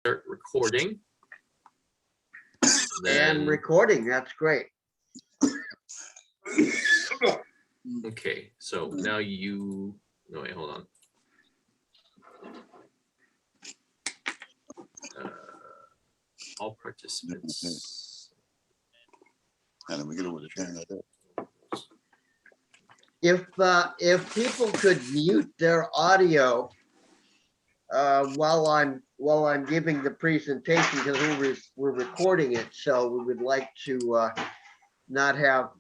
Start recording. And recording, that's great. Okay, so now you, no wait, hold on. All participants. And we get over the thing like that. If people could mute their audio while I'm giving the presentation, because we're recording it, so we would like to not have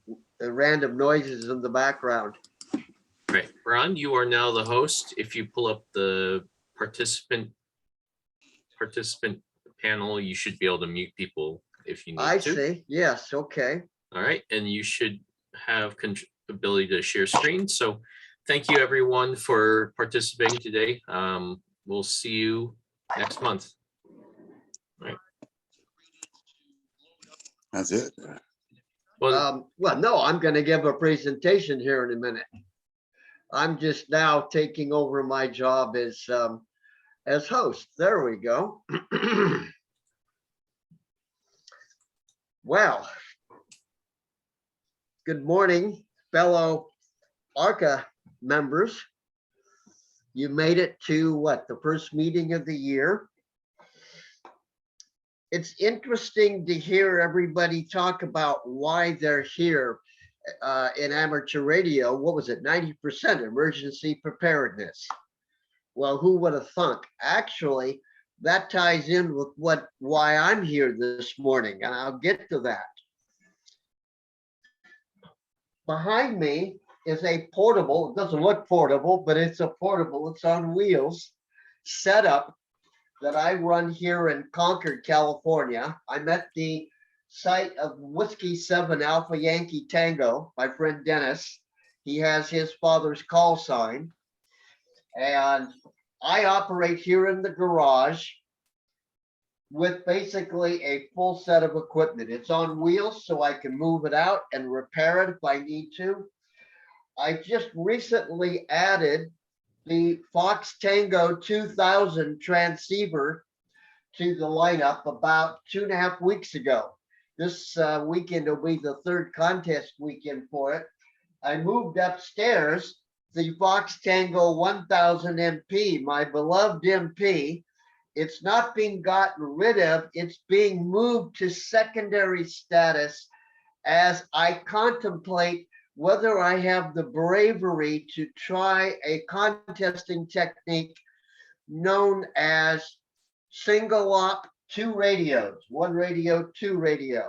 random noises in the background. Right, Ron, you are now the host. If you pull up the participant panel, you should be able to mute people if you need I to. see. Yes. Okay. All right, and you should have ability to share screen. So thank you everyone for participating today. We'll see you next month. All right. That's it. Well, no, I'm going to give a presentation here in a minute. I'm just now taking over my job as host. There we go. Well, good morning, fellow ARCA members. You made it to what, the first meeting of the year. It's interesting to hear everybody talk about why they're here in amateur radio. What was it, 90% emergency preparedness? Well, who would have thunk? Actually, that ties in with why I'm here this morning, and I'll get to that. Behind me is a portable, it doesn't look portable, but it's a portable, it's on wheels, setup that I run here in Concord, California. I'm at the site of Whiskey 7 Alpha Yankee Tango, my friend Dennis. He has his father's call sign. And I operate here in the garage with basically a full set of equipment. It's on wheels, so I can move it out and repair it if I need to. I just recently added the Fox Tango 2000 transceiver to the lineup about 2.5 weeks ago. This weekend will be the third contest weekend for it. I moved upstairs the Fox Tango 1000 MP, my beloved MP. It's not being gotten rid of, it's being moved to secondary status as I contemplate whether I have the bravery to try a contesting technique known as single op 2 radios, 1 radio, 2 radio.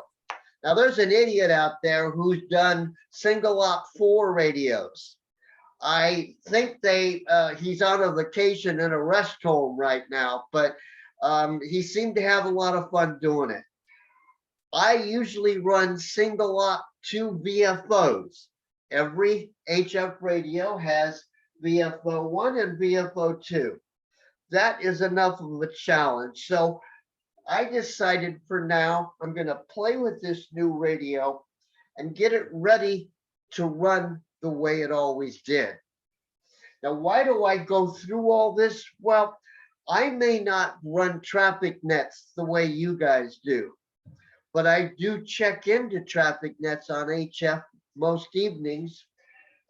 Now there's an idiot out there who's done single op 4 radios. I think he's on a vacation in a rest home right now, but he seemed to have a lot of fun doing it. I usually run single op 2 VFOs. Every HF radio has VFO 1 and VFO 2. That is enough of a challenge. So I decided for now, I'm going to play with this new radio and get it ready to run the way it always did. Now, why do I go through all this? Well, I may not run traffic nets the way you guys do, but I do check into traffic nets on HF most evenings.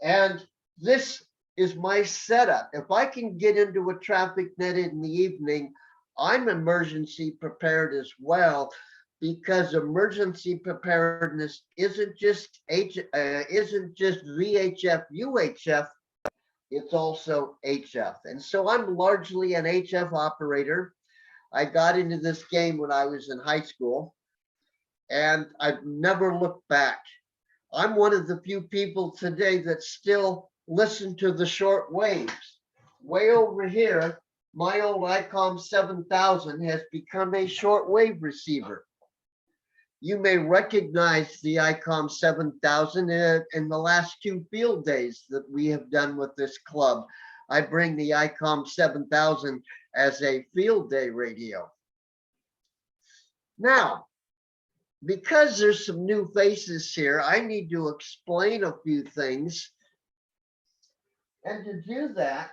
And this is my setup. If I can get into a traffic net in the evening, I'm emergency prepared as well, because emergency preparedness isn't just VHF, UHF, it's also HF. And so I'm largely an HF operator. I got into this game when I was in high school, and I've never looked back. I'm one of the few people today that still listen to the short waves. Way over here, my old ICOM 7000 has become a shortwave receiver. You may recognize the ICOM 7000 in the last 2 field days that we have done with this club. I bring the ICOM 7000 as a field day radio. Now, because there's some new faces here, I need to explain a few things. And to do that,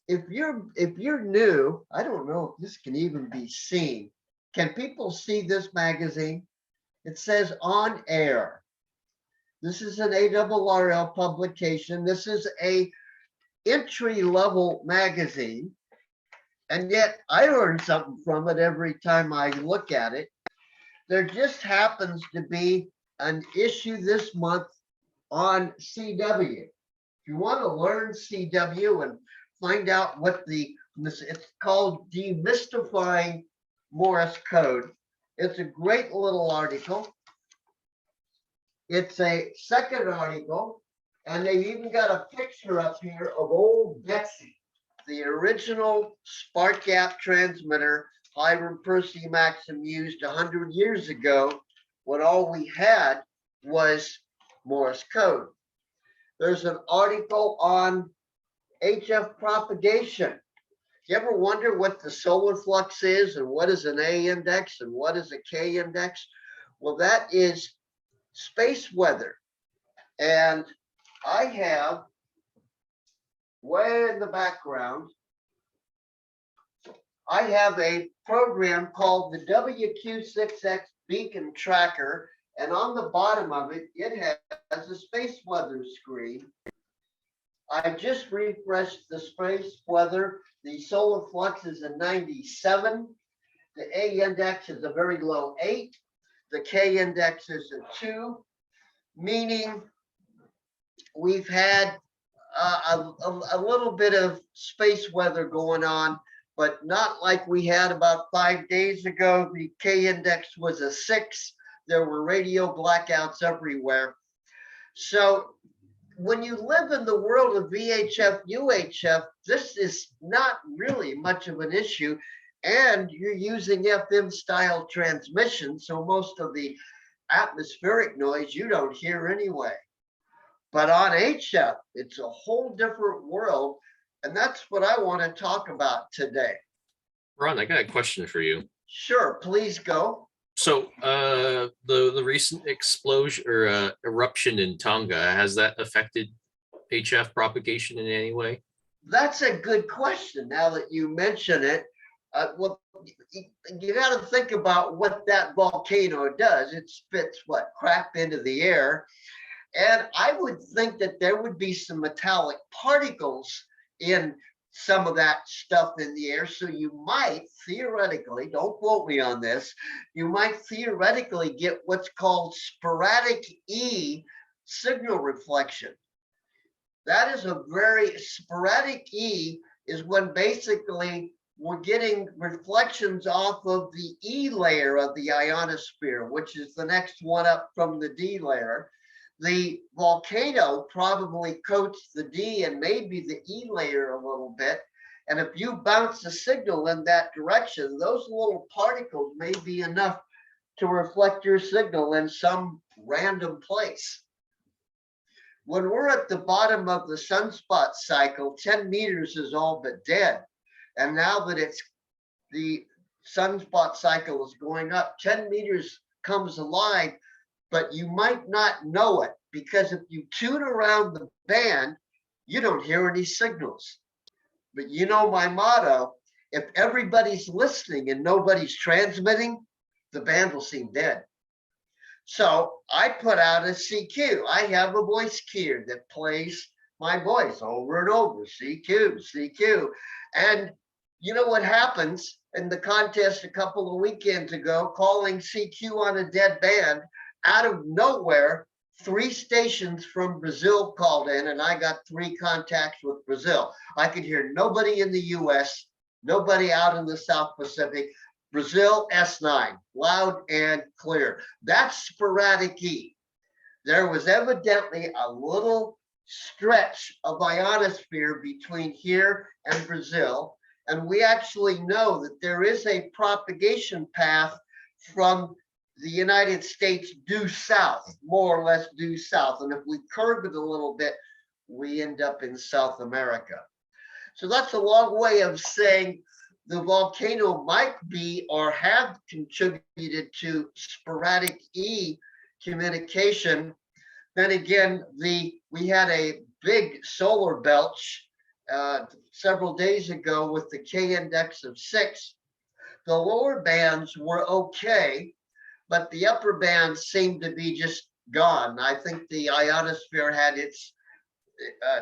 if you're new, I don't know if this can even be seen. Can people see this magazine? It says On Air. This is an ARRL publication. This is a entry-level magazine. And yet I learn something from it every time I look at it. There just happens to be an issue this month on CW. If you want to learn CW and find out what it's called Demystifying Morse Code. It's a great little article. It's a second article, and they even got a picture up here of old Betsy, the original spark gap transmitter Hiram Percy Maxim used 100 years ago when all we had was Morse code. There's an article on HF propagation. You ever wonder what the solar flux is and what is an A index and what is a K index? Well, that is space weather. And I have way in the background, I have a program called the WQ6X beacon tracker. And on the bottom of it, it has a space weather screen. I just refreshed the space weather. The solar flux is a 97. The A index is a very low 8. The K index is a 2, meaning we've had a little bit of space weather going on, but not like we had about 5 days ago. The K index was a 6. There were radio blackouts everywhere. So when you live in the world of VHF, UHF, this is not really much of an issue. And you're using FM style transmission. So most of the atmospheric noise you don't hear anyway. But on HF, it's a whole different world. And that's what I want to talk about today. Ron, I got a question for you. Sure, please go. So the recent explosion or eruption in Tonga, has that affected HF propagation in any way? That's a good question. Now that you mention it, well, you got to think about what that volcano does. It spits what crap into the air. And I would think that there would be some metallic particles in some of that stuff in the air. So you might theoretically, don't quote me on this, you might theoretically get what's called sporadic E signal reflection. That is a very sporadic E is when basically we're getting reflections off of the E layer of the ionosphere, which is the next one up from the D layer. The volcano probably coats the D and maybe the E layer a little bit. And if you bounce a signal in that direction, those little particles may be enough to reflect your signal in some random place. When we're at the bottom of the sunspot cycle, 10 meters is all but dead. And now that it's the sunspot cycle is going up, 10 meters comes alive, but you might not know it because if you tune around the band, you don't hear any signals. But you know my motto, if everybody's listening and nobody's transmitting, the band will seem dead. So I put out a CQ. I have a voice cue that plays my voice over and over, CQ, CQ. And you know what happens in the contest a couple of weekends ago, calling CQ on a dead band, out of nowhere, 3 stations from Brazil called in and I got 3 contacts with Brazil. I could hear nobody in the US, nobody out in the South Pacific. Brazil S9, loud and clear. That's sporadic E. There was evidently a little stretch of ionosphere between here and Brazil. And we actually know that there is a propagation path from the United States due south, more or less due south. And if we curve it a little bit, we end up in South America. So that's a long way of saying the volcano might be or have contributed to sporadic E communication. Then again, we had a big solar belch several days ago with the K index of 6. The lower bands were okay, but the upper bands seemed to be just gone. I think the ionosphere had its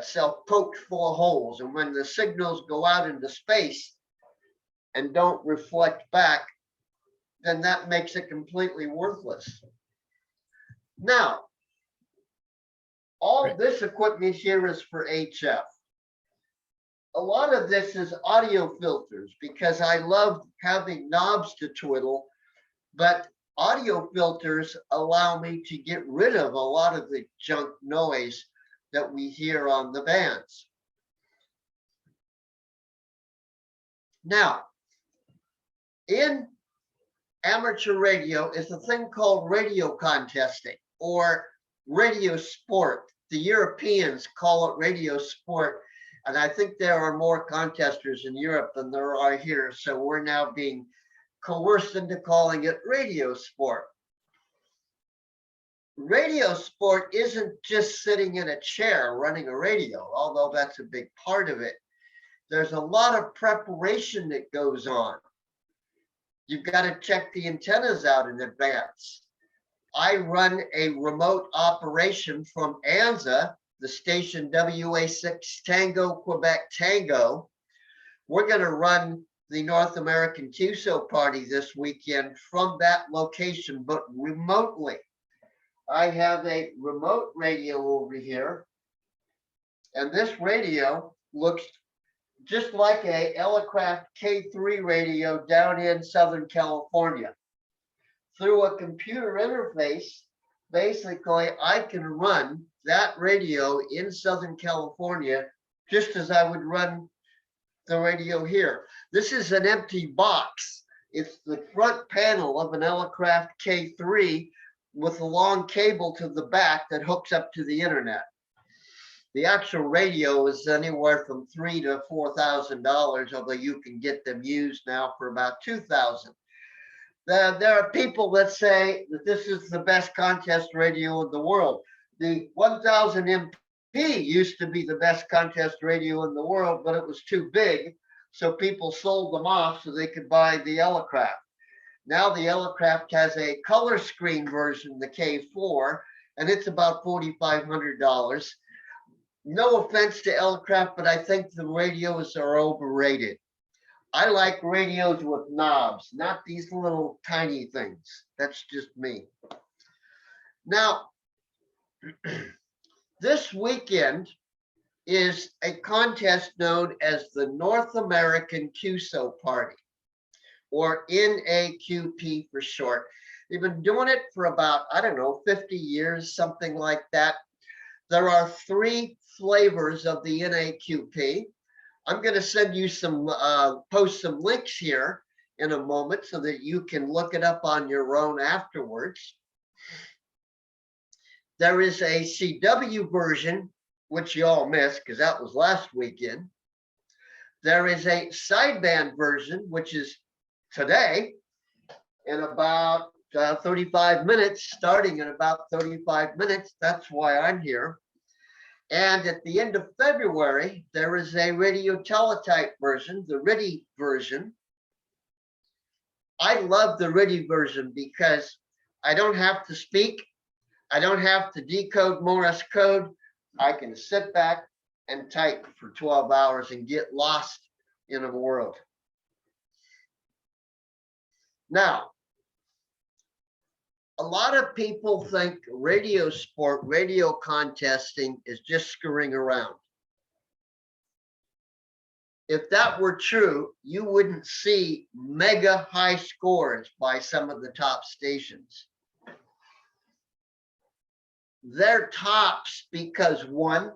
self poked full of holes, and when the signals go out into space and don't reflect back, then that makes it completely worthless. Now, all this equipment here is for HF. A lot of this is audio filters because I love having knobs to twiddle, but audio filters allow me to get rid of a lot of the junk noise that we hear on the bands. Now, in amateur radio is a thing called radio contesting or radio sport. The Europeans call it radio sport, and I think there are more contesters in Europe than there are here, so we're now being coerced into calling it radio sport. Radio sport isn't just sitting in a chair running a radio, although that's a big part of it. There's a lot of preparation that goes on. You've got to check the antennas out in advance. I run a remote operation from ANZA, the station WA6 Tango, Quebec Tango. We're going to run the North American QSO party this weekend from that location, but remotely. I have a remote radio over here, and this radio looks just like a Elecraft K3 radio down in Southern California. Through a computer interface, basically I can run that radio in Southern California just as I would run the radio here. This is an empty box. It's the front panel of an Elecraft K3 with a long cable to the back that hooks up to the internet. The actual radio is anywhere from $3,000 to $4,000, although you can get them used now for about $2,000. There are people that say that this is the best contest radio in the world. The 1000 MP used to be the best contest radio in the world, but it was too big, so people sold them off so they could buy the Elecraft. Now the Elecraft has a color screen version, the K4, and it's about $4,500. No offense to Elecraft, but I think the radios are overrated. I like radios with knobs, not these little tiny things. That's just me. Now, this weekend is a contest known as the North American QSO Party, or NAQP for short. They've been doing it for about, 50 years, something like that. There are 3 flavors of the NAQP. I'm going to send you some, post some links here in a moment so that you can look it up on your own afterwards. There is a CW version, which you all missed because that was last weekend. There is a sideband version, which is today in about 35 minutes, starting in about 35 minutes. That's why I'm here. And at the end of February, there is a radio teletype version, the RIDI version. I love the RIDI version because I don't have to speak. I don't have to decode Morse code. I can sit back and type for 12 hours and get lost in a world. Now, a lot of people think radio sport, radio contesting is just screwing around. If that were true, you wouldn't see mega high scores by some of the top stations. They're tops because, one,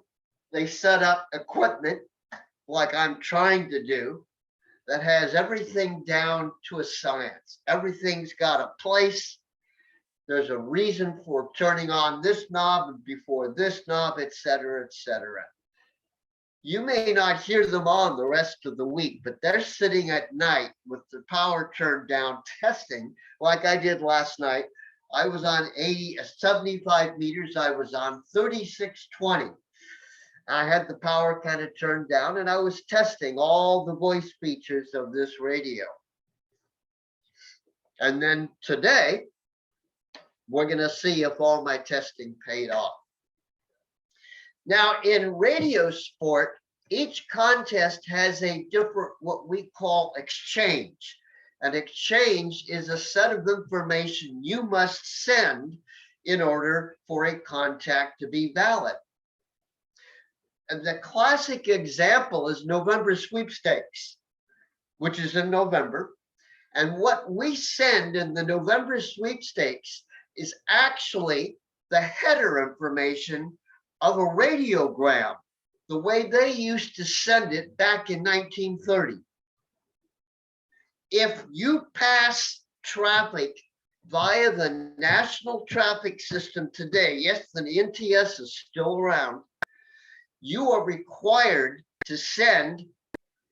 they set up equipment like I'm trying to do that has everything down to a science. Everything's got a place. There's a reason for turning on this knob before this knob, et cetera, et cetera. You may not hear them on the rest of the week, but they're sitting at night with the power turned down testing like I did last night. I was on 75 meters. I was on 3620. I had the power kind of turned down and I was testing all the voice features of this radio. And then today, we're going to see if all my testing paid off. Now, in radio sport, each contest has a different, what we call exchange. An exchange is a set of information you must send in order for a contact to be valid. And the classic example is November sweepstakes, which is in November. And what we send in the November sweepstakes is actually the header information of a radiogram, the way they used to send it back in 1930. If you pass traffic via the national traffic system today, yes, the NTS is still around, you are required to send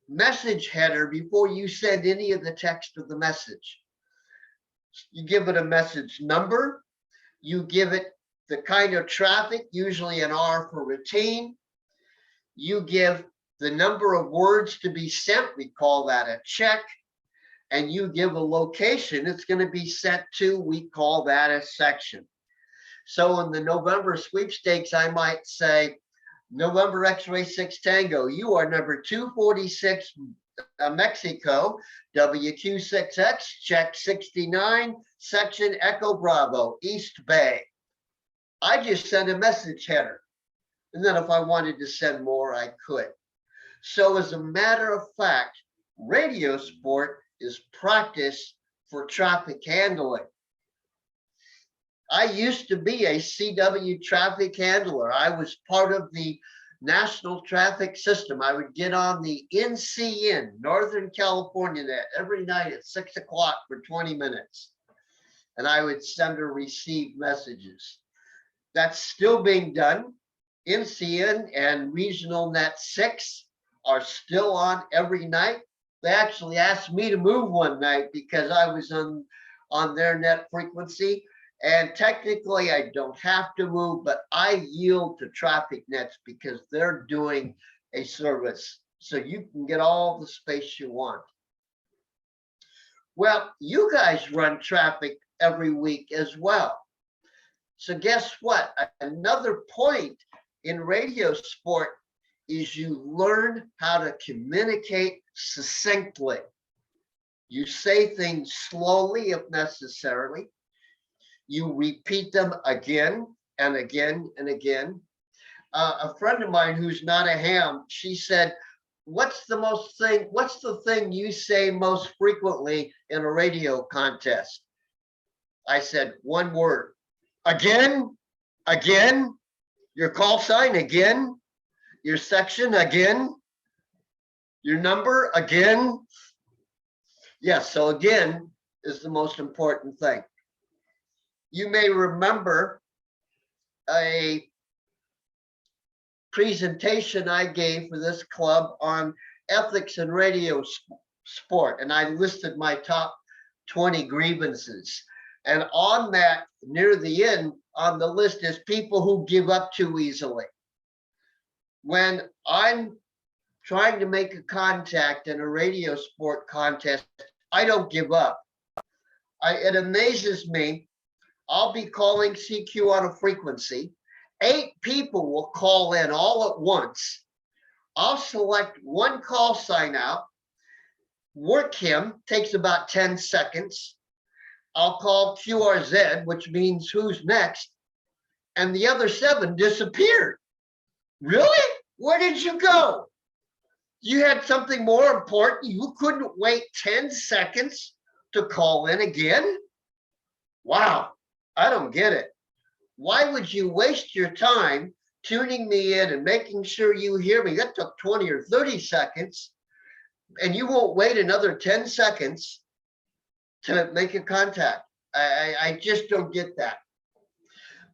message header before you send any of the text of the message. You give it a message number, you give it the kind of traffic, usually an R for routine. You give the number of words to be sent, we call that a check, and you give a location it's going to be sent to, we call that a section. So in the November sweepstakes, I might say, November X-ray 6 Tango, you are number 246 Mexico, WQ6X, check 69, section Echo Bravo, East Bay. I just send a message header. And then if I wanted to send more, I could. So as a matter of fact, radio sport is practice for traffic handling. I used to be a CW traffic handler. I was part of the national traffic system. I would get on the NCN, Northern California net, every night at 6 o'clock for 20 minutes. And I would send or receive messages. That's still being done. NCN and Regional Net 6 are still on every night. They actually asked me to move one night because I was on their net frequency. And technically, I don't have to move, but I yield to traffic nets because they're doing a service. So you can get all the space you want. Well, you guys run traffic every week as well. So guess what? Another point in radio sport is you learn how to communicate succinctly. You say things slowly if necessary. You repeat them again and again and again. A friend of mine who's not a ham, she said, what's the thing you say most frequently in a radio contest? I said, one word, again, again, your call sign again, your section again, your number again. Yes, so again is the most important thing. You may remember a presentation I gave for this club on ethics in radio sport, and I listed my top 20 grievances. And on that, near the end on the list is people who give up too easily. When I'm trying to make a contact in a radio sport contest, I don't give up. It amazes me. I'll be calling CQ on a frequency. 8 people will call in all at once. I'll select one call sign out, work him, takes about 10 seconds. I'll call QRZ, which means who's next, and the other 7 disappeared. Really? Where did you go? You had something more important. You couldn't wait 10 seconds to call in again? Wow. I don't get it. Why would you waste your time tuning me in and making sure you hear me? That took 20 or 30 seconds, and you won't wait another 10 seconds to make a contact. I just don't get that.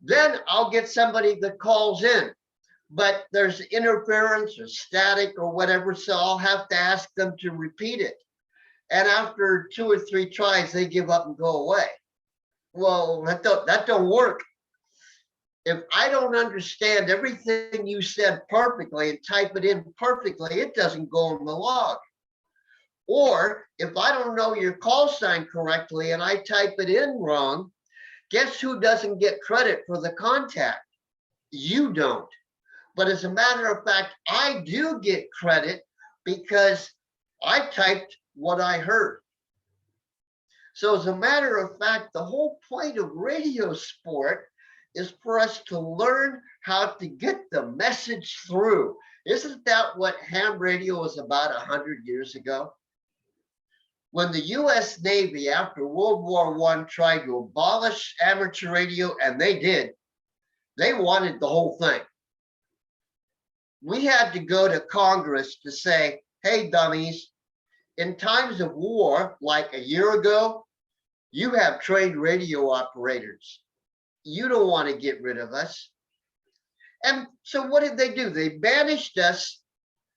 Then I'll get somebody that calls in, but there's interference or static or whatever, so I'll have to ask them to repeat it. And after 2 or 3 tries, they give up and go away. Well, that don't work. If I don't understand everything you said perfectly and type it in perfectly, it doesn't go in the log. Or if I don't know your call sign correctly and I type it in wrong, guess who doesn't get credit for the contact? You don't. But as a matter of fact, I do get credit because I typed what I heard. So as a matter of fact, the whole point of radio sport is for us to learn how to get the message through. Isn't that what ham radio was about 100 years ago? When the US Navy after World War I tried to abolish amateur radio, and they did, they wanted the whole thing. We had to go to Congress to say, hey, dummies, in times of war, like a year ago, you have trained radio operators. You don't want to get rid of us. And so what did they do? They banished us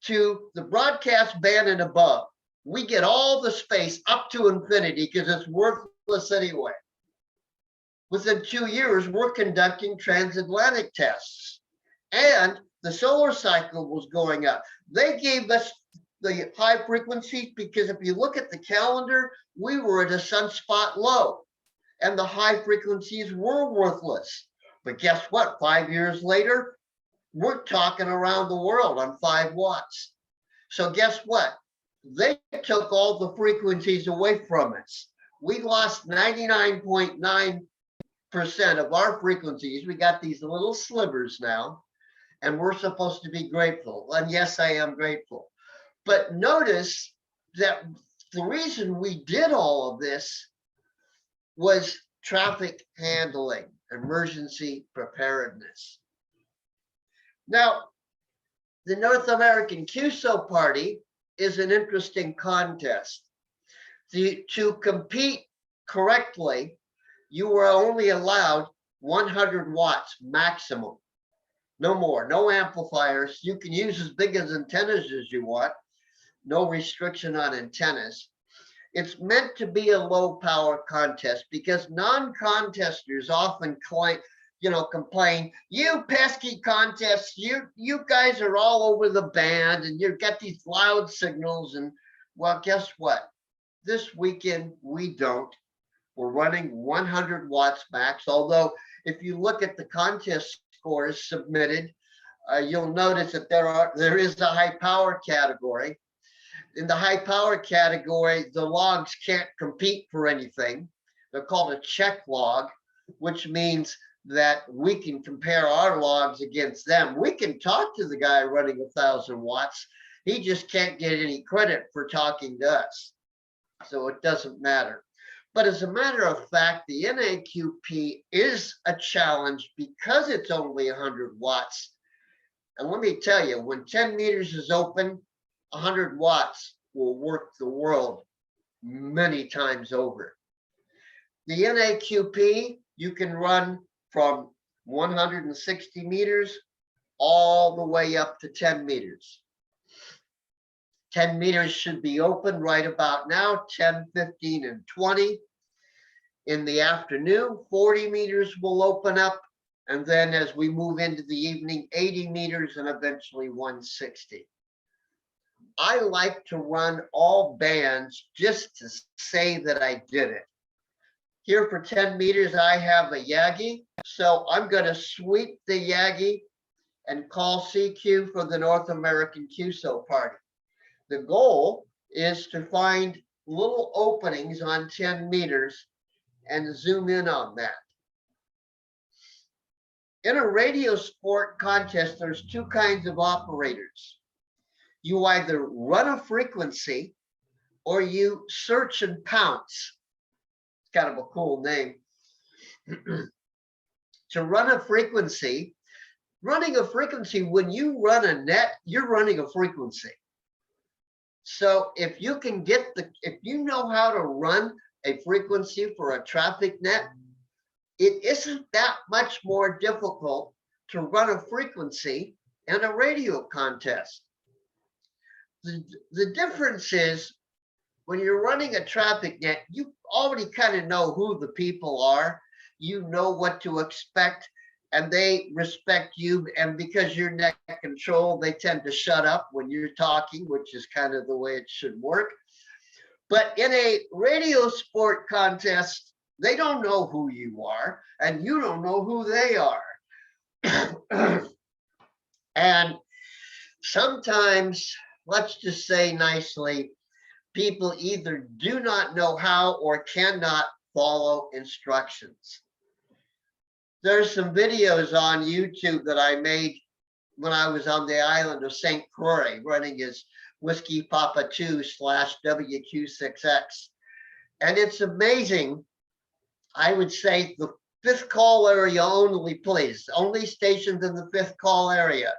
to the broadcast band and above. We get all the space up to infinity because it's worthless anyway. Within 2 years, we're conducting transatlantic tests. And the solar cycle was going up. They gave us the high frequency because if you look at the calendar, we were at a sunspot low and the high frequencies were worthless. But guess what? 5 years later, we're talking around the world on 5 watts. So guess what? They took all the frequencies away from us. We lost 99.9% of our frequencies. We got these little slivers now, and we're supposed to be grateful. And yes, I am grateful. But notice that the reason we did all of this was traffic handling, emergency preparedness. Now, the North American QSO party is an interesting contest. To compete correctly, you were only allowed 100 watts maximum. No more, no amplifiers. You can use as big as antennas as you want. No restriction on antennas. It's meant to be a low power contest because non-contesters often complain, you pesky contests, you guys are all over the band and you've got these loud signals. And well, guess what? This weekend, we don't. We're running 100 watts max. Although if you look at the contest scores submitted, you'll notice that there is a high power category. In the high power category, the logs can't compete for anything. They're called a check log, which means that we can compare our logs against them. We can talk to the guy running 1,000 watts. He just can't get any credit for talking to us. So it doesn't matter. But as a matter of fact, the NAQP is a challenge because it's only 100 watts. And let me tell you, when 10 meters is open, 100 watts will work the world many times over. The NAQP, you can run from 160 meters all the way up to 10 meters. 10 meters should be open right about now, 10, 15, and 20. In the afternoon, 40 meters will open up. And then as we move into the evening, 80 meters and eventually 160. I like to run all bands just to say that I did it. Here for 10 meters, I have a Yagi. So I'm going to sweep the Yagi and call CQ for the North American QSO party. The goal is to find little openings on 10 meters and zoom in on that. In a radio sport contest, there's 2 kinds of operators. You either run a frequency or you search and pounce. It's kind of a cool name. To run a frequency, when you run a net, you're running a frequency. So if you know how to run a frequency for a traffic net, it isn't that much more difficult to run a frequency in a radio contest. The difference is when you're running a traffic net, you already kind of know who the people are. You know what to expect. and they respect you. And because you're neck control, they tend to shut up when you're talking, which is kind of the way it should work. But in a radio sport contest, they don't know who you are, and you don't know who they are. And sometimes, let's just say nicely, people either do not know how or cannot follow instructions. There's some videos on YouTube that I made when I was on the island of St. Croix, running as Whiskey Papa 2 / WQ6X. And it's amazing. I would say the 5th call area only, please. Only stations in the 5th call area.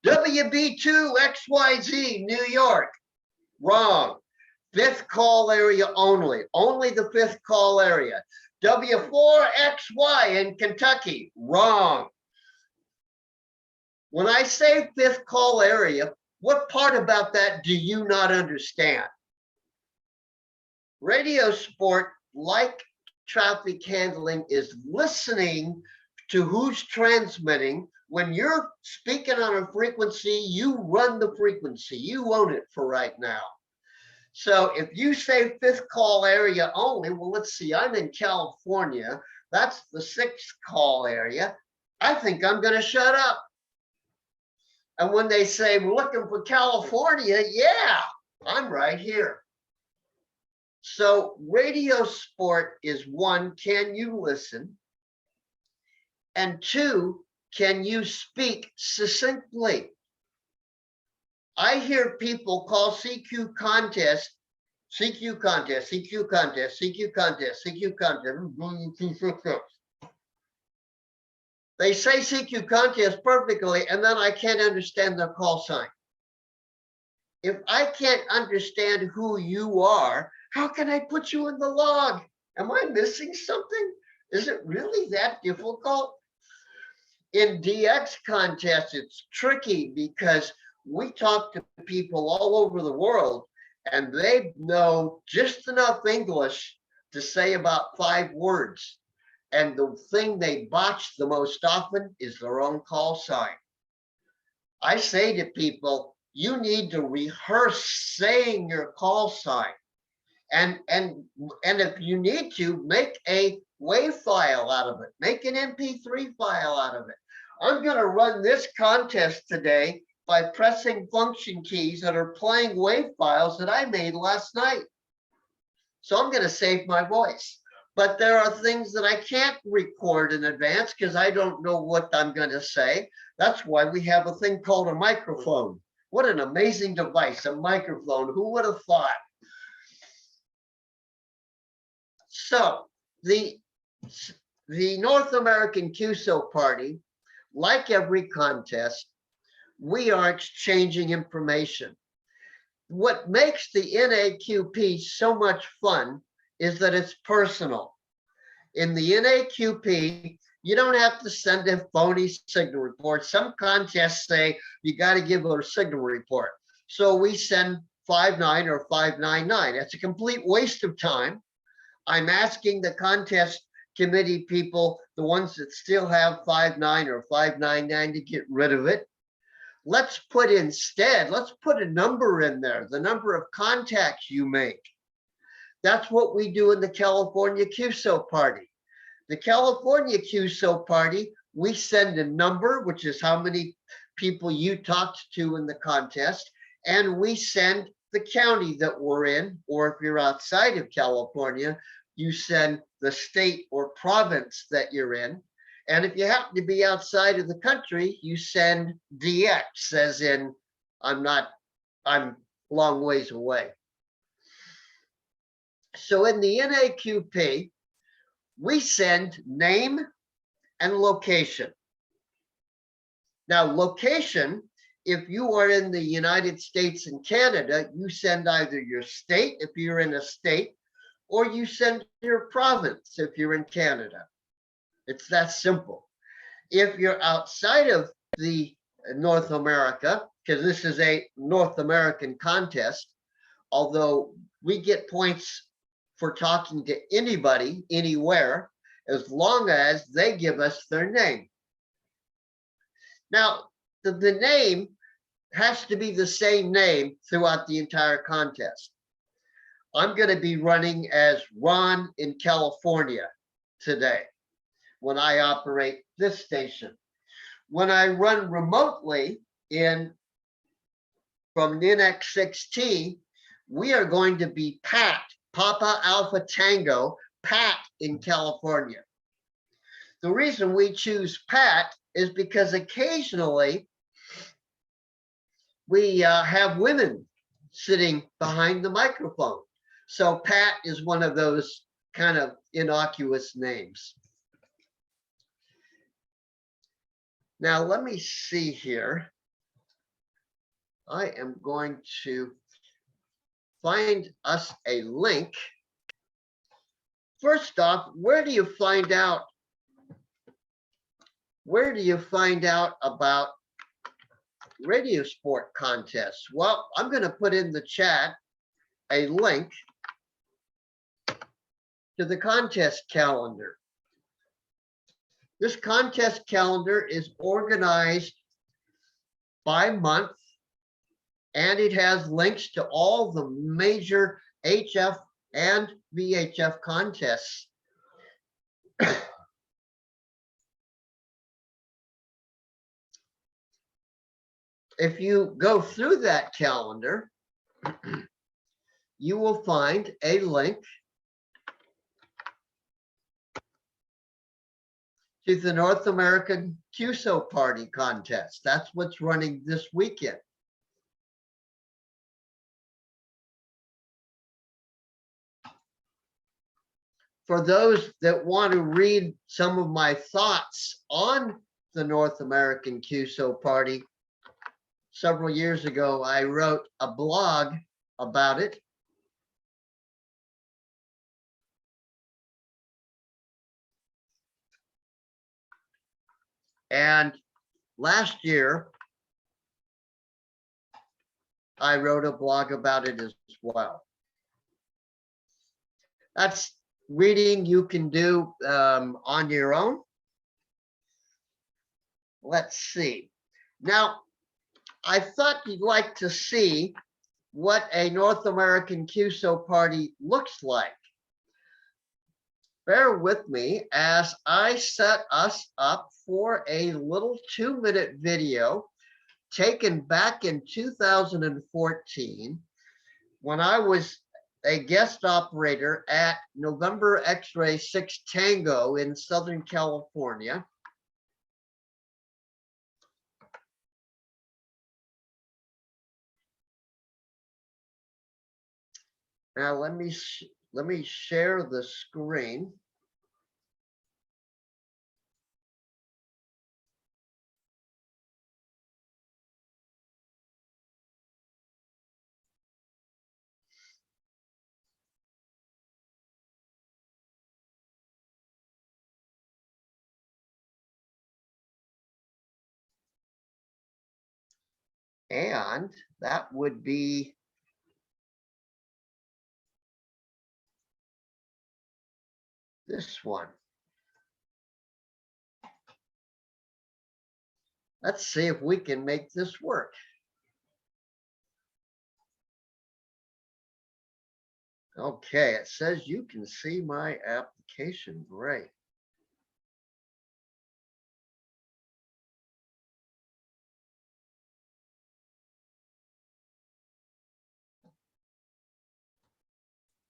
WB2XYZ, New York. Wrong. 5th call area only. Only the 5th call area. W4XY in Kentucky. Wrong. When I say 5th call area, what part about that do you not understand? Radio sport, like traffic handling, is listening to who's transmitting. When you're speaking on a frequency, you run the frequency. You own it for right now. So if you say 5th call area only, well, let's see, I'm in California. That's the 6th call area. I think I'm going to shut up. And when they say, we're looking for California, yeah, I'm right here. So radio sport is 1, can you listen? And 2, can you speak succinctly? I hear people call CQ contest, CQ contest, CQ contest, CQ contest, CQ contest. They say CQ contest perfectly, and then I can't understand their call sign. If I can't understand who you are, how can I put you in the log? Am I missing something? Is it really that difficult? In DX contests, it's tricky because we talk to people all over the world, and they know just enough English to say about 5 words. And the thing they botch the most often is their own call sign. I say to people, you need to rehearse saying your call sign. And if you need to, make a WAV file out of it. Make an MP3 file out of it. I'm going to run this contest today by pressing function keys that are playing WAV files that I made last night. So I'm going to save my voice. But there are things that I can't record in advance because I don't know what I'm going to say. That's why we have a thing called a microphone. What an amazing device, a microphone. Who would have thought? So the North American QSO party, like every contest, we are exchanging information. What makes the NAQP so much fun is that it's personal. In the NAQP, you don't have to send a phony signal report. Some contests say you got to give a signal report. So we send 59 or 599. It's a complete waste of time. I'm asking the contest committee people, the ones that still have 59 or 599, to get rid of it. Let's put a number in there, the number of contacts you make. That's what we do in the California QSO party. The California QSO party, we send a number, which is how many people you talked to in the contest, and we send the county that we're in, or if you're outside of California, you send the state or province that you're in. And if you happen to be outside of the country, you send DX, as in, I'm a long ways away. So in the NAQP, we send name and location. Now, location, if you are in the United States and Canada, you send either your state, if you're in a state, or you send your province if you're in Canada. It's that simple. If you're outside of the North America, because this is a North American contest, although we get points for talking to anybody, anywhere, as long as they give us their name. Now, the name has to be the same name throughout the entire contest. I'm going to be running as Ron in California today when I operate this station. When I run remotely from NX6T, we are going to be Pat, Papa Alpha Tango, Pat in California. The reason we choose Pat is because occasionally we have women sitting behind the microphone. So Pat is one of those kind of innocuous names. Now, let me see here. I am going to find us a link. First off, where do you find out about radio sport contests? Well, I'm going to put in the chat a link to the contest calendar. This contest calendar is organized by month, and it has links to all the major HF and VHF contests. If you go through that calendar, you will find a link to the North American QSO Party contest. That's what's running this weekend. For those that want to read some of my thoughts on the North American QSO Party, several years ago, I wrote a blog about it. And last year, I wrote a blog about it as well. That's reading you can do on your own. Let's see. Now, I thought you'd like to see what a North American QSO party looks like. Bear with me as I set us up for a little 2-minute video taken back in 2014 when I was a guest operator at November X-Ray 6 Tango in Southern California. Now let me share the screen. And that would be this one. Let's see if we can make this work. Okay, it says you can see my application. Great.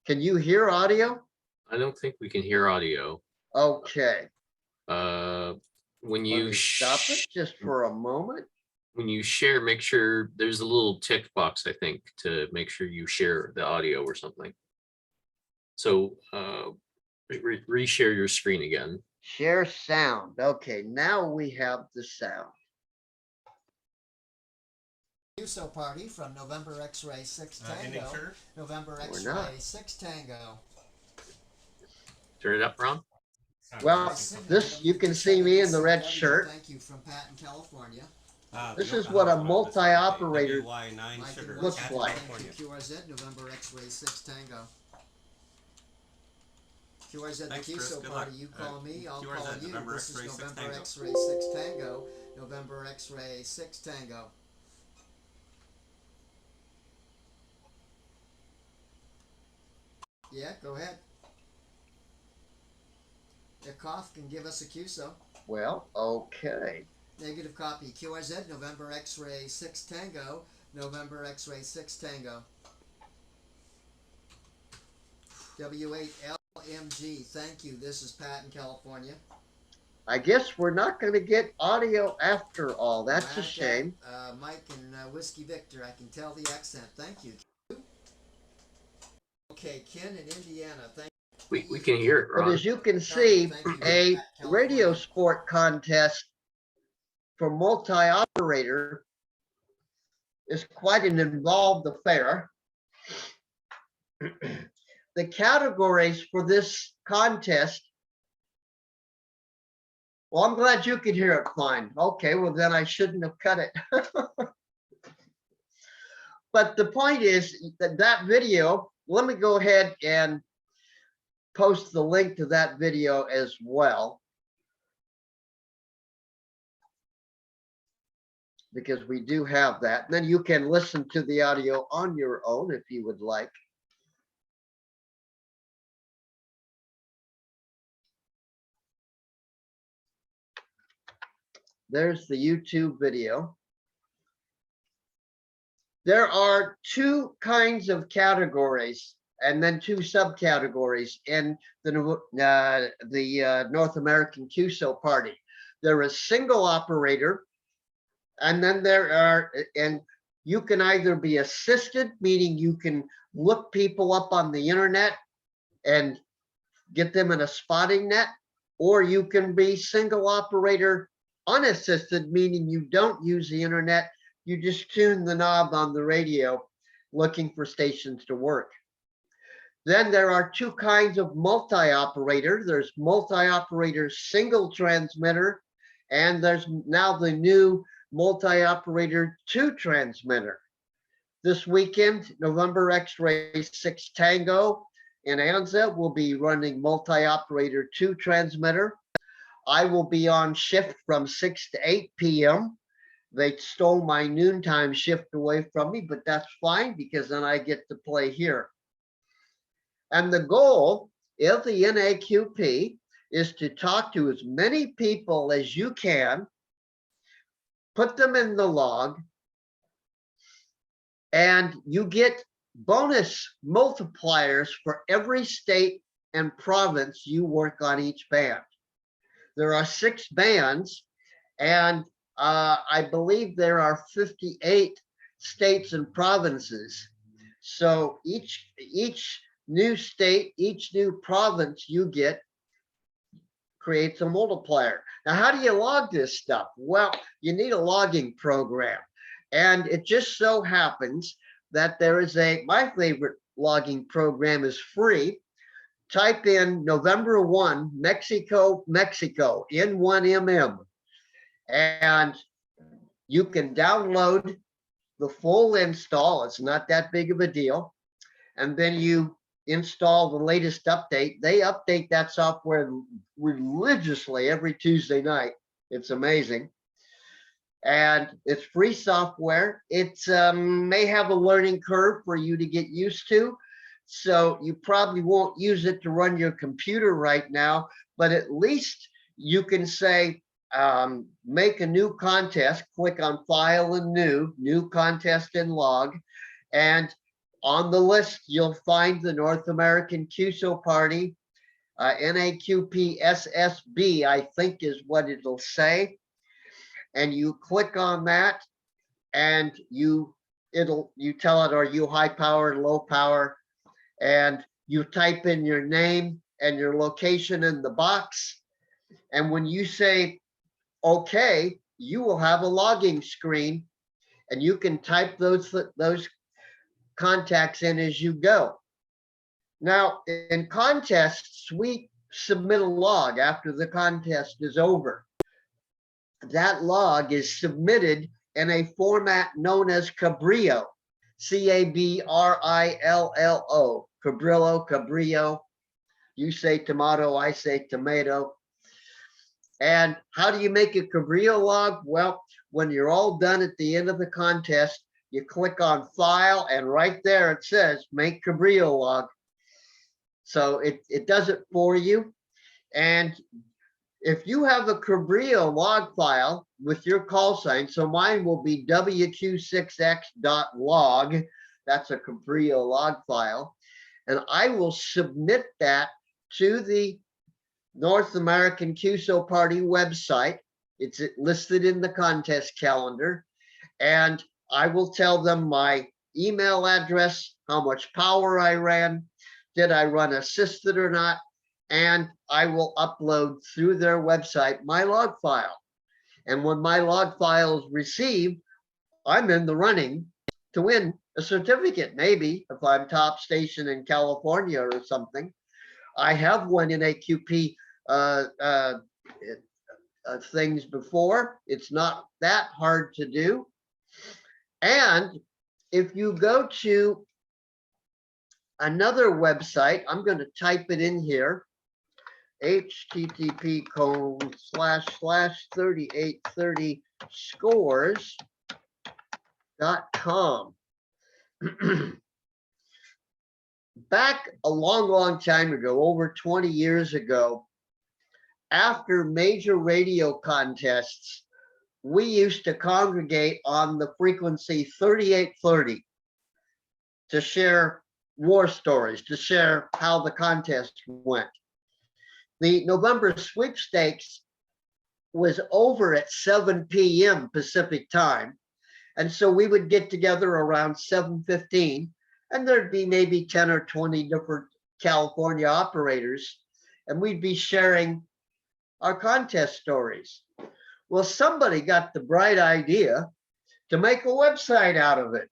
Can you hear audio? I don't think we can hear audio. Okay. When Let you me stop it just for a moment. when you share, make sure there's a little tick box, I think, to make sure you share the audio or something. So reshare your screen again. Share sound. Okay, now we have the sound. QSO party from November X-Ray 6 Tango. November We're not. X-Ray 6 Tango. Turn it up, Ron. Well, this, you can see me in the red shirt. Thank you from Pat in California. This is what a multi-operator looks like. QRZ, November X-Ray 6 Tango. QRZ Thanks, the Chris. QSO Good party, luck. you call me, I'll QRZ, call you. November This is X-ray 6 November Tango. X-ray 6 Tango. November X-ray 6 Tango. Yeah, go ahead. The cough can give us a QSO. Well, okay. Negative copy. QRZ, November X-ray 6 Tango. November X-ray 6 Tango. W8LMG, thank you. This is Pat in California. I guess we're not going to get audio after all. That's a Mike, shame. Mike and Whiskey Victor, I can tell the accent. Thank you. Okay, Ken in Indiana, thank you. We can hear it, But Ron. as you can see, Thank you. a California. radio sport contest for multi-operator is quite an involved affair. The categories for this contest, well, I'm glad you could hear it fine. Okay, well then I shouldn't have cut it. But the point is that that video, let me go ahead and post the link to that video as well, because we do have that. And then you can listen to the audio on your own if you would like. There's the YouTube video. There are two kinds of categories and then two subcategories in the North American QSO party. There is single operator, and then there are, and you can either be assisted, meaning you can look people up on the internet and get them in a spotting net, or you can be single operator unassisted, meaning you don't use the internet. You just tune the knob on the radio looking for stations to work. Then there are two kinds of multi-operator. There's multi-operator single transmitter, and there's now the new multi-operator two transmitter. This weekend, November X-ray 6 Tango in Anza will be running multi-operator two transmitter. I will be on shift from 6 to 8 p.m. They stole my noontime shift away from me, but that's fine because then I get to play here. And the goal of the NAQP is to talk to as many people as you can, put them in the log, and you get bonus multipliers for every state and province you work on each band. There are 6 bands, and I believe there are 58 states and provinces. So each new state, each new province you get creates a multiplier. Now, how do you log this stuff? Well, you need a logging program. And it just so happens that there is my favorite logging program is free. Type in November 1, Mexico, Mexico, N1MM. And you can download the full install. It's not that big of a deal. And then you install the latest update. They update that software religiously every Tuesday night. It's amazing. And it's free software. It may have a learning curve for you to get used to. So you probably won't use it to run your computer right now, but at least you can say, make a new contest, click on file and new contest and log. And on the list, you'll find the North American QSO party, NAQP SSB, I think is what it'll say. And you click on that and you tell it, are you high power, low power? And you type in your name and your location in the box. And when you say, okay, you will have a logging screen and you can type those contacts in as you go. Now, in contests, we submit a log after the contest is over. That log is submitted in a format known as Cabrillo, C-A-B-R-I-L-L-O, Cabrillo. You say tomato, I say tomato. And how do you make a Cabrillo log? Well, when you're all done at the end of the contest, you click on file and right there it says make Cabrillo log. So it does it for you. And if you have a Cabrillo log file with your call sign, so mine will be WQ6X.log. That's a Cabrillo log file. And I will submit that to the North American QSO Party website. It's listed in the contest calendar. And I will tell them my email address, how much power I ran, did I run assisted or not, and I will upload through their website my log file. And when my log file is received, I'm in the running to win a certificate, maybe if I'm top station in California or something. I have won in AQP things before. It's not that hard to do. And if you go to another website, I'm going to type it in here, http://3830scores.com. Back a long time ago, over 20 years ago, after major radio contests, we used to congregate on the frequency 3830 to share war stories, to share how the contest went. The November sweepstakes was over at 7 p.m. Pacific time. And so we would get together around 7:15, and there'd be maybe 10 or 20 different California operators, and we'd be sharing our contest stories. Well, somebody got the bright idea to make a website out of it.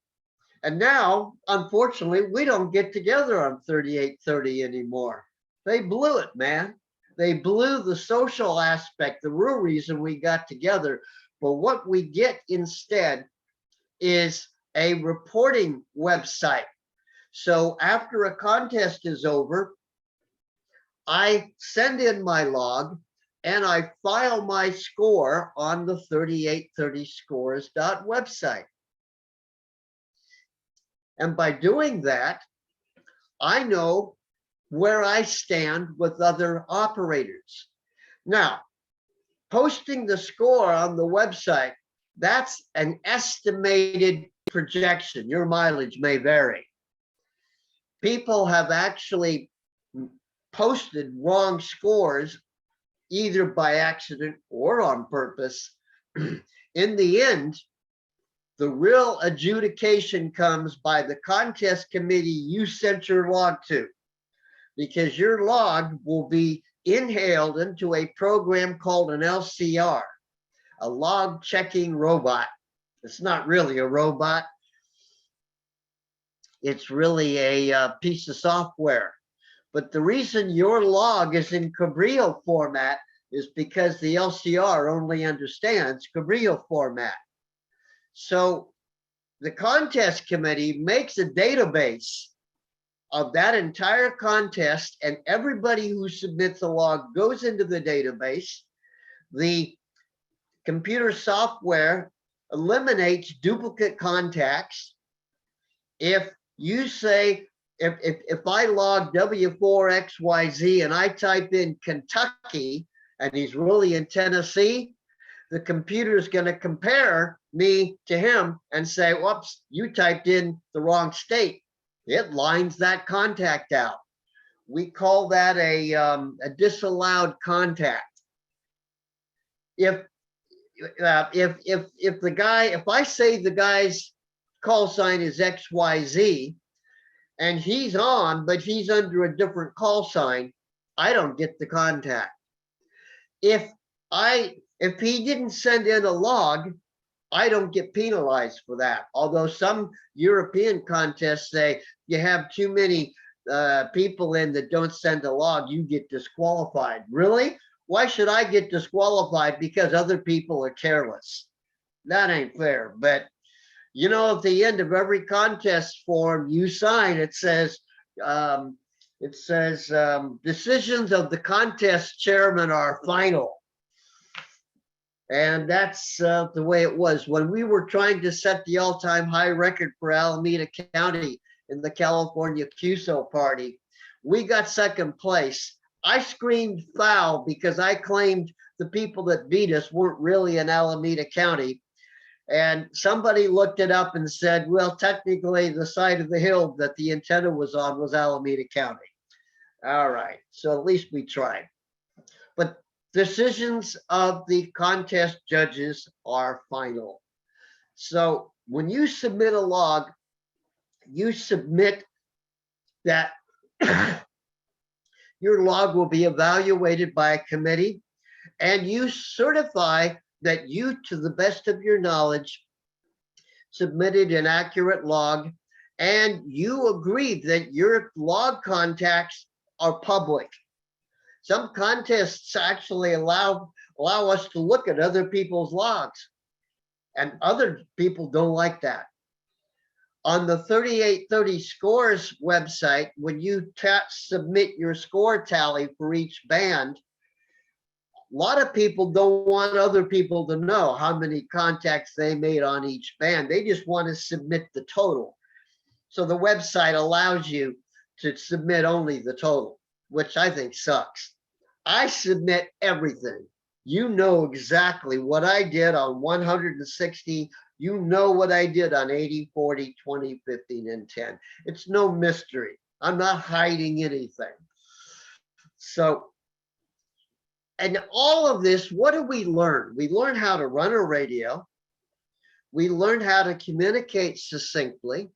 And now, unfortunately, we don't get together on 3830 anymore. They blew it, man. They blew the social aspect, the real reason we got together. But what we get instead is a reporting website. So after a contest is over, I send in my log and I file my score on the 3830scores.website. And by doing that, I know where I stand with other operators. Now, posting the score on the website, that's an estimated projection. Your mileage may vary. People have actually posted wrong scores, either by accident or on purpose. In the end, the real adjudication comes by the contest committee you sent your log to, because your log will be inhaled into a program called an LCR, a log checking robot. It's not really a robot. It's really a piece of software. But the reason your log is in Cabrillo format is because the LCR only understands Cabrillo format. So the contest committee makes a database of that entire contest, and everybody who submits a log goes into the database. The computer software eliminates duplicate contacts. If you say, if I log W4XYZ and I type in Kentucky and he's really in Tennessee, the computer is going to compare me to him and say, whoops, you typed in the wrong state. It lines that contact out. We call that a disallowed contact. If the guy, if I say the guy's call sign is XYZ and he's on, but he's under a different call sign, I don't get the contact. If he didn't send in a log, I don't get penalized for that. Although some European contests say you have too many people in that don't send a log, you get disqualified. Really? Why should I get disqualified because other people are careless? That ain't fair. But you know, at the end of every contest form you sign, it says It says, decisions of the contest chairman are final. And that's the way it was. When we were trying to set the all-time high record for Alameda County in the California QSO party, we got second place. I screamed foul because I claimed the people that beat us weren't really in Alameda County. And somebody looked it up and said, well, technically the side of the hill that the antenna was on was Alameda County. All right, so at least we tried. But decisions of the contest judges are final. So when you submit a log, you submit that your log will be evaluated by a committee, and you certify that you, to the best of your knowledge, submitted an accurate log, and you agree that your log contacts are public. Some contests actually allow us to look at other people's logs, and other people don't like that. On the 3830 Scores website, when you submit your score tally for each band, a lot of people don't want other people to know how many contacts they made on each band. They just want to submit the total. So the website allows you to submit only the total, which I think sucks. I submit everything. You know exactly what I did on 160. You know what I did on 80, 40, 20, 15, and 10. It's no mystery. I'm not hiding anything. So, and all of this, what do we learn? We learn how to run a radio. We learn how to communicate succinctly.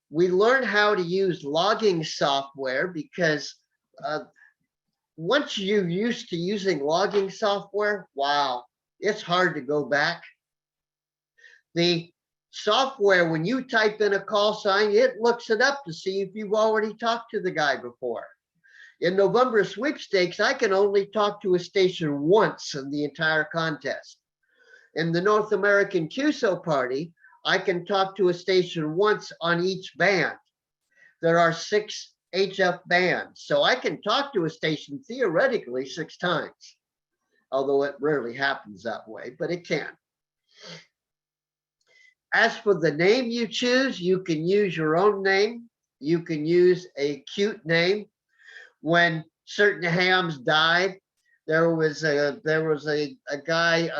We learn how to use logging software, because once you're used to using logging software, wow, it's hard to go back. The software, when you type in a call sign, it looks it up to see if you've already talked to the guy before. In November sweepstakes, I can only talk to a station once in the entire contest. In the North American QSO party, I can talk to a station once on each band. There are 6 HF bands, so I can talk to a station theoretically 6 times, although it rarely happens that way, but it can. As for the name you choose, you can use your own name. You can use a cute name. When certain hams died, there was a guy,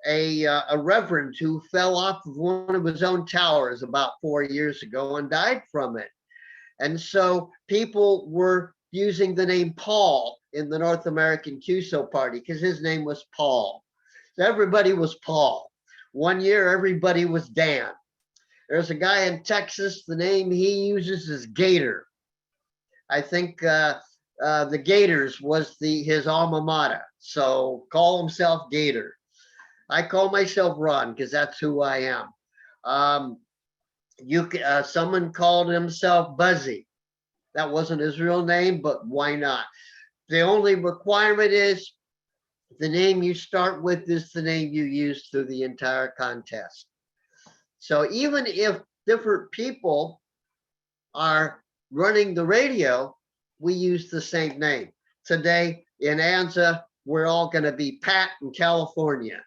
a reverend who fell off of one of his own towers about 4 years ago and died from it. And so people were using the name Paul in the North American QSO party because his name was Paul. So everybody was Paul. One year, everybody was Dan. There's a guy in Texas, the name he uses is Gator. I think the Gators was his alma mater, so call himself Gator. I call myself Ron because that's who I am. Someone called himself Buzzy. That wasn't his real name, but why not? The only requirement is the name you start with is the name you use through the entire contest. So even if different people are running the radio, we use the same name. Today in Anza, we're all going to be Pat in California.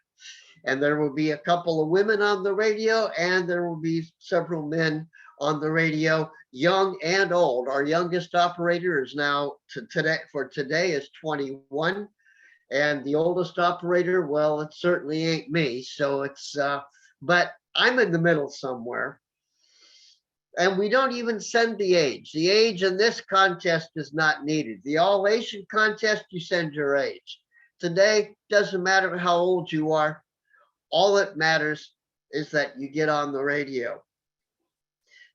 And there will be a couple of women on the radio, and there will be several men on the radio, young and old. Our youngest operator is now today is 21. And the oldest operator, well, it certainly ain't me. So it's, but I'm in the middle somewhere. And we don't even send the age. The age in this contest is not needed. The All Asian contest, you send your age. Today, doesn't matter how old you are. All that matters is that you get on the radio.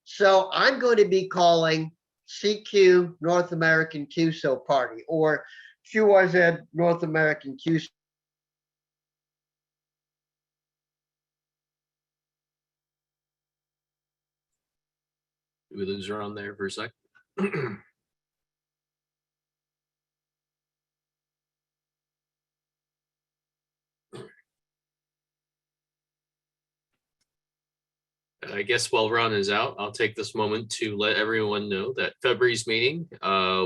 So I'm going to be calling CQ North American QSO Party, or QRZ North American QSO. Did we lose her on there for a sec? I guess while Ron is out, I'll take this moment to let everyone know that February's meeting,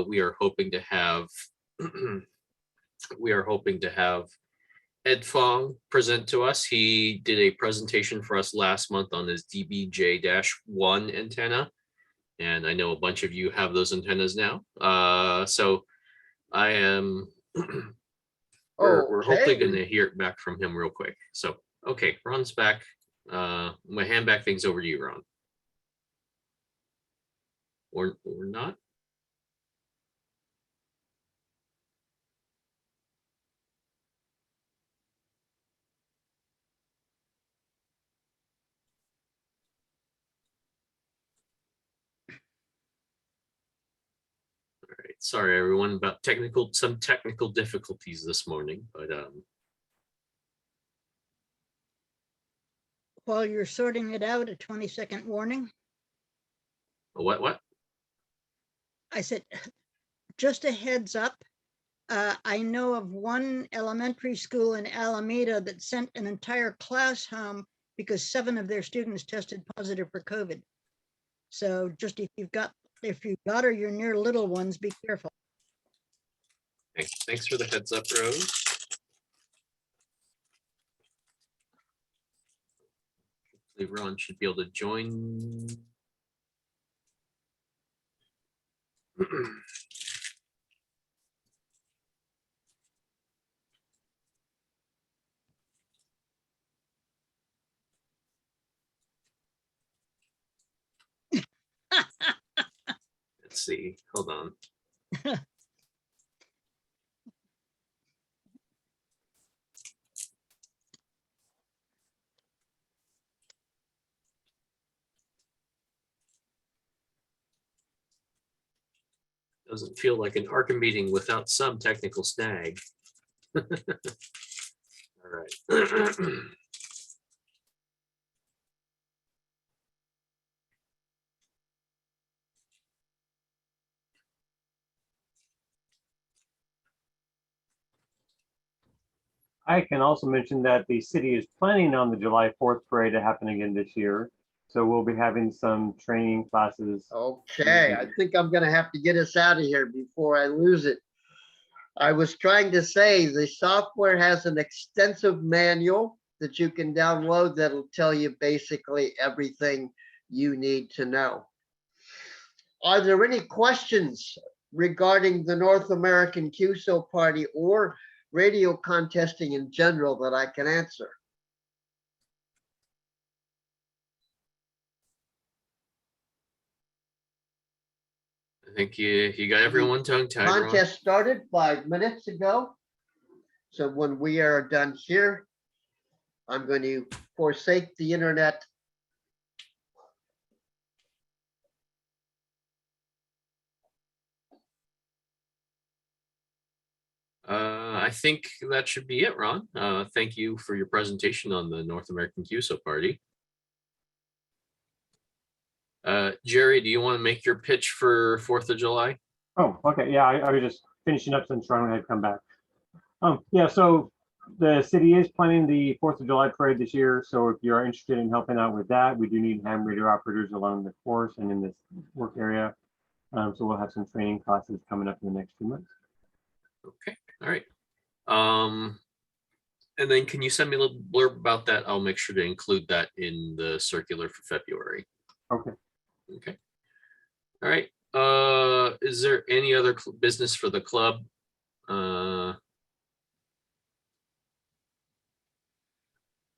we are hoping to have Ed Fong present to us. He did a presentation for us last month on his DBJ-1 antenna. And I know a bunch of you have those antennas now. So I am, we're hopefully Okay. going to hear back from him real quick. So, okay, Ron's back. I'm gonna hand back things over to you, Ron. Or not. All right, sorry everyone about some technical difficulties this morning, but While you're sorting it out, a 20-second warning. what? I said, just a heads up. I know of one elementary school in Alameda that sent an entire class home because 7 of their students tested positive for COVID. So just if you've got or you're near little ones, be careful. Thanks for the heads up, Rose. Hopefully Ron should be able to join. Let's see, hold on. Doesn't feel like an ARCA meeting without some technical snag. All right. I can also mention that the city is planning on the July 4th parade to happen again this year. So we'll be having some training classes. Okay, I think I'm gonna have to get us out of here before I lose it. I was trying to say the software has an extensive manual that you can download that'll tell you basically everything you need to know. Are there any questions regarding the North American QSO party or radio contesting in general that I can answer? I think you got everyone tongue-tied, Ron. Contest started 5 minutes ago. So when we are done here, I'm going to forsake the internet. I think that should be it, Ron. Thank you for your presentation on the North American QSO party. Jerry, do you want to make your pitch for 4th of July? Oh, okay. Yeah, I was just finishing up since Ron had come back. Yeah, so the city is planning the 4th of July parade this year. So if you're interested in helping out with that, we do need ham radio operators along the course and in this work area. So we'll have some training classes coming up in the next few months. Okay, all right. And then can you send me a little blurb about that? I'll make sure to include that in the circular for February. Okay. Okay. All right. Is there any other business for the club? All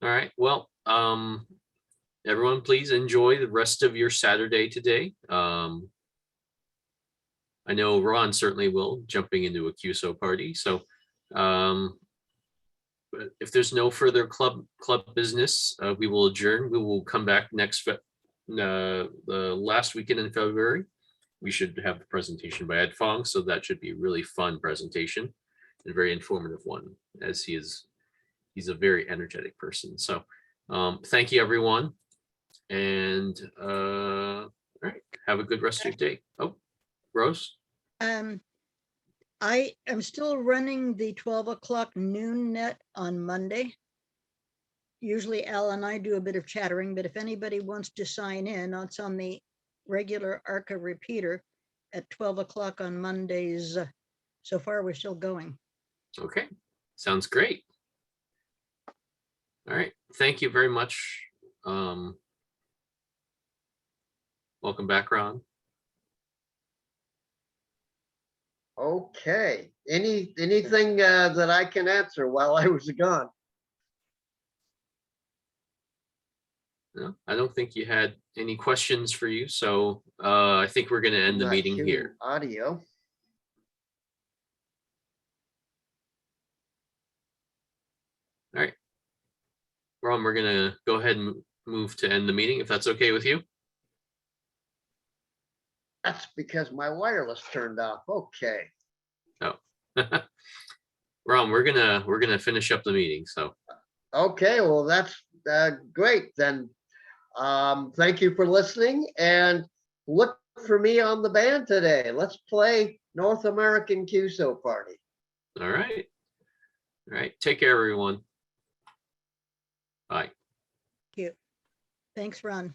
right. Well, everyone, please enjoy the rest of your Saturday today. I know Ron certainly will, jumping into a QSO party. So, but if there's no further club business, we will adjourn. We will come back the last weekend in February. We should have the presentation by Ed Fong, so that should be a really fun presentation and very informative one, as he's a very energetic person. So thank you, everyone, and all right, have a good rest of your day. Oh, Rose. I am still running the 12 o'clock noon net on Monday. usually Al and I do a bit of chattering, but if anybody wants to sign in, it's on the regular ARCA repeater at 12 o'clock on Mondays. So far, we're still going. Okay, sounds great. All right, thank you very much. Welcome back, Ron. Okay, anything that I can answer while I was gone? No, I don't think you had any questions for you, so I think we're going to end the Not meeting hearing here. Audio. All right, Ron, we're going to go ahead and move to end the meeting, if that's okay with you. That's because my wireless turned off. Okay. Ron, we're gonna finish up the meeting. So Okay, well, that's great then. Thank you for listening and look for me on the band today. Let's play North American QSO Party. all right, take care, everyone. Bye. Cute. Thanks, Ron.